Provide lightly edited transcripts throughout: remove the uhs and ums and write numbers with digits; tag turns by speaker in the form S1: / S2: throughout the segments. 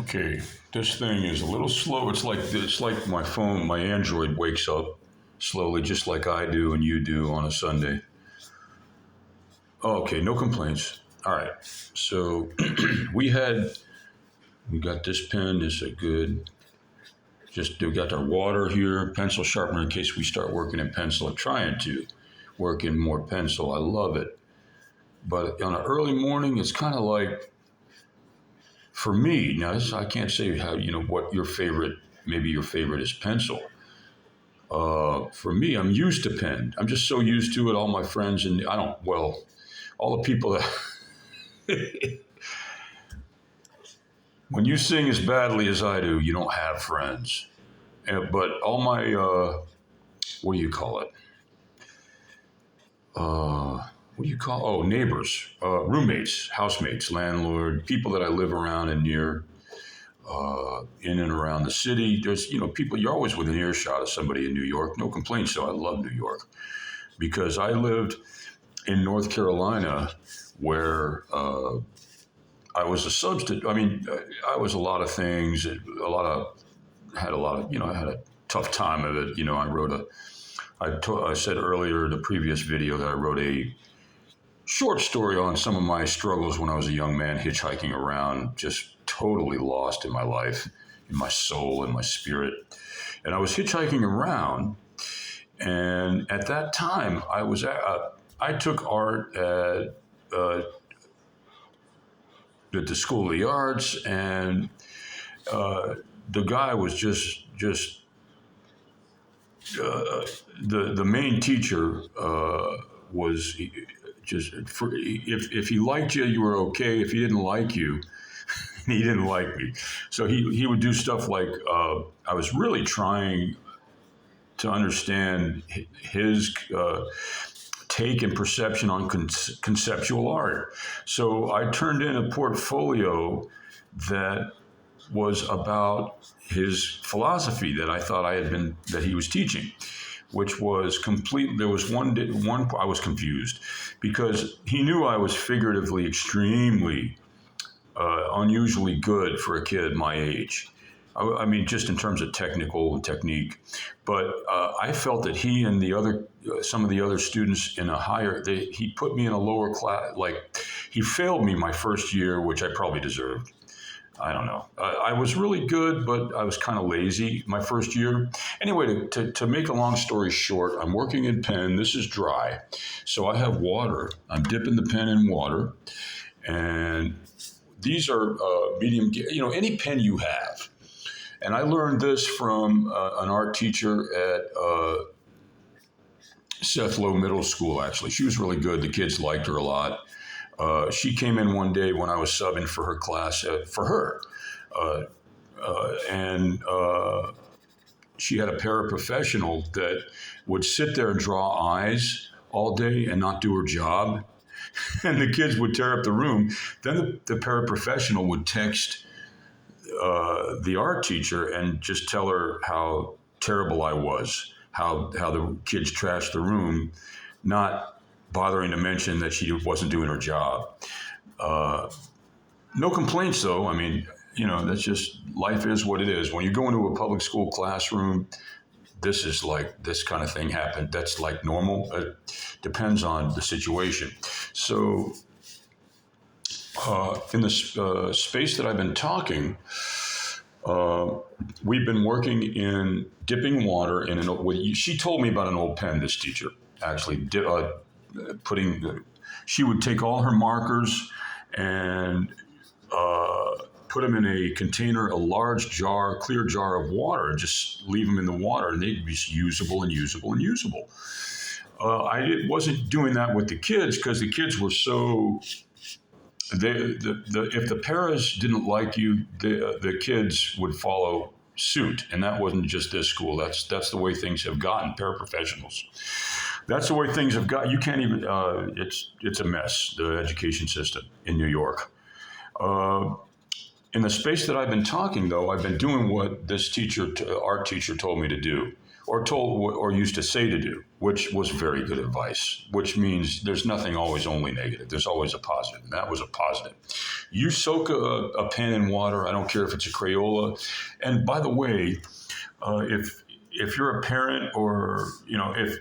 S1: Okay, this thing is a little slow. It's like my phone, my Android wakes up slowly, just like I do and you do on a Sunday. Oh, okay, no complaints. All right, so we got this pen. This is a good. Just we got our water here, pencil sharpener in case we start working in pencil. I'm trying to work in more pencil. I love it, but on an early morning, it's kind of like for me now. I can't say how what your favorite. Maybe your favorite is pencil. For me, I'm used to pen. I'm just so used to it. All my friends and I don't. Well, all the people that when you sing as badly as I do, you don't have friends. But all my what do you call it? What do you call? Oh, neighbors, roommates, housemates, landlord, people that I live around and near, in and around the city. There's people. You're always within earshot of somebody in New York. No complaints. So I love New York because I lived in North Carolina where I was a substitute. I mean, I was a lot of things. Had a lot of I had a tough time of it. I said earlier in the previous video that I wrote a short story on some of my struggles when I was a young man hitchhiking around, just totally lost in my life, in my soul, in my spirit. And I was hitchhiking around, and at that time, I took art at the School of the Arts, and the guy was just the main teacher was just if he liked you, you were okay. If he didn't like you, he didn't like me. So he would do stuff like I was really trying to understand his take and perception on conceptual art. So I turned in a portfolio that was about his philosophy that I thought that he was teaching, which was complete. There was one I was confused because he knew I was figuratively extremely unusually good for a kid my age. I mean, just in terms of technical technique, but I felt that he and some of the other students in he put me in a lower class. Like he failed me my first year, which I probably deserved. I don't know. I was really good, but I was kind of lazy my first year. Anyway, to make a long story short, I'm working in pen. This is dry. So I have water. I'm dipping the pen in water. And these are medium, any pen you have. And I learned this from an art teacher at Seth Low Middle School, actually. She was really good. The kids liked her a lot. She came in one day when I was subbing for her class, and she had a paraprofessional that would sit there and draw eyes all day and not do her job. And the kids would tear up the room. Then the paraprofessional would text the art teacher and just tell her how terrible I was, how the kids trashed the room, not bothering to mention that she wasn't doing her job. No complaints though. I mean, that's just life is what it is. When you go into a public school classroom, this kind of thing happened. That's like normal. It depends on the situation. So in the space that I've been talking, we've been working in dipping water in she told me about an old pen, this teacher, actually, she would take all her markers and put them in a container, a large jar, clear jar of water, and just leave them in the water, and they'd be usable and usable and usable. I wasn't doing that with the kids because the kids were so. If the paras didn't like you, the kids would follow suit, and that wasn't just this school. That's the way things have gotten. Paraprofessionals. That's the way things have got. You can't even. It's a mess. The education system in New York. In the space that I've been talking, though, I've been doing what this art teacher told me to do. or told or used to say to do, which was very good advice, which means there's nothing always only negative. There's always a positive, and that was a positive. You soak a pen in water. I don't care if it's a Crayola. And by the way, if you're a parent, or if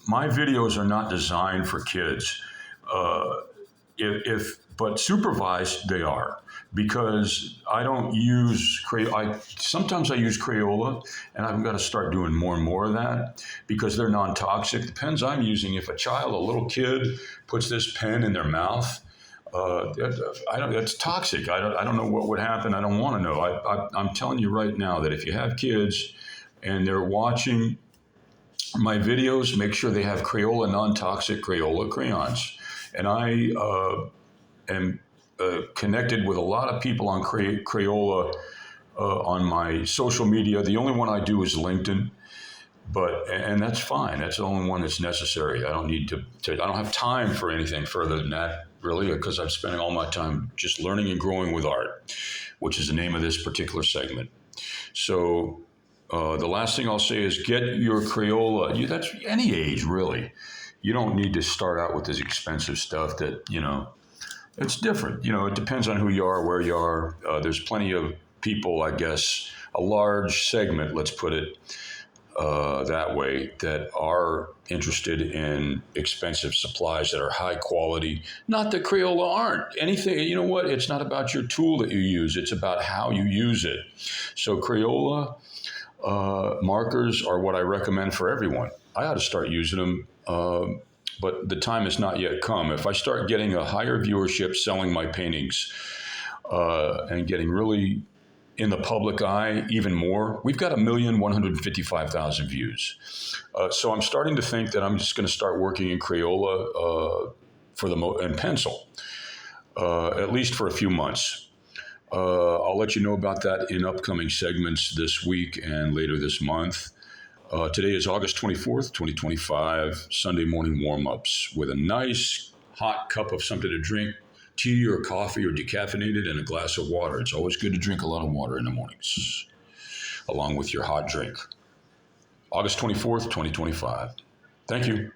S1: my videos are not designed for kids, but supervised they are, because I don't use Crayola. Sometimes I use Crayola, and I've got to start doing more and more of that because they're non-toxic. The pens I'm using, if a little kid, puts this pen in their mouth, it's toxic. I don't know what would happen. I don't want to know. I'm telling you right now that if you have kids and they're watching my videos, make sure they have Crayola, non-toxic Crayola crayons. And I am connected with a lot of people on Crayola on my social media. The only one I do is LinkedIn, and that's fine. That's the only one that's necessary. I don't need to I don't have time for anything further than that, really, because I'm spending all my time just learning and growing with art, which is the name of this particular segment. So the last thing I'll say is get your Crayola. That's any age, really. You don't need to start out with this expensive stuff that, it's different. It depends on who you are, where you are. There's plenty of people, I guess, a large segment, let's put it that way, that are interested in expensive supplies that are high quality. Not that Crayola aren't. Anything, you know what? It's not about your tool that you use. It's about how you use it. So Crayola markers are what I recommend for everyone. I ought to start using them. But the time has not yet come. If I start getting a higher viewership selling my paintings and getting really in the public eye even more, we've got 1,155,000 views. So I'm starting to think that I'm just going to start working in Crayola and pencil, at least for a few months. I'll let you know about that in upcoming segments this week and later this month. Today is August 24th, 2025, Sunday morning warm-ups with a nice hot cup of something to drink, tea or coffee or decaffeinated, and a glass of water. It's always good to drink a lot of water in the mornings, along with your hot drink. August 24th, 2025. Thank you.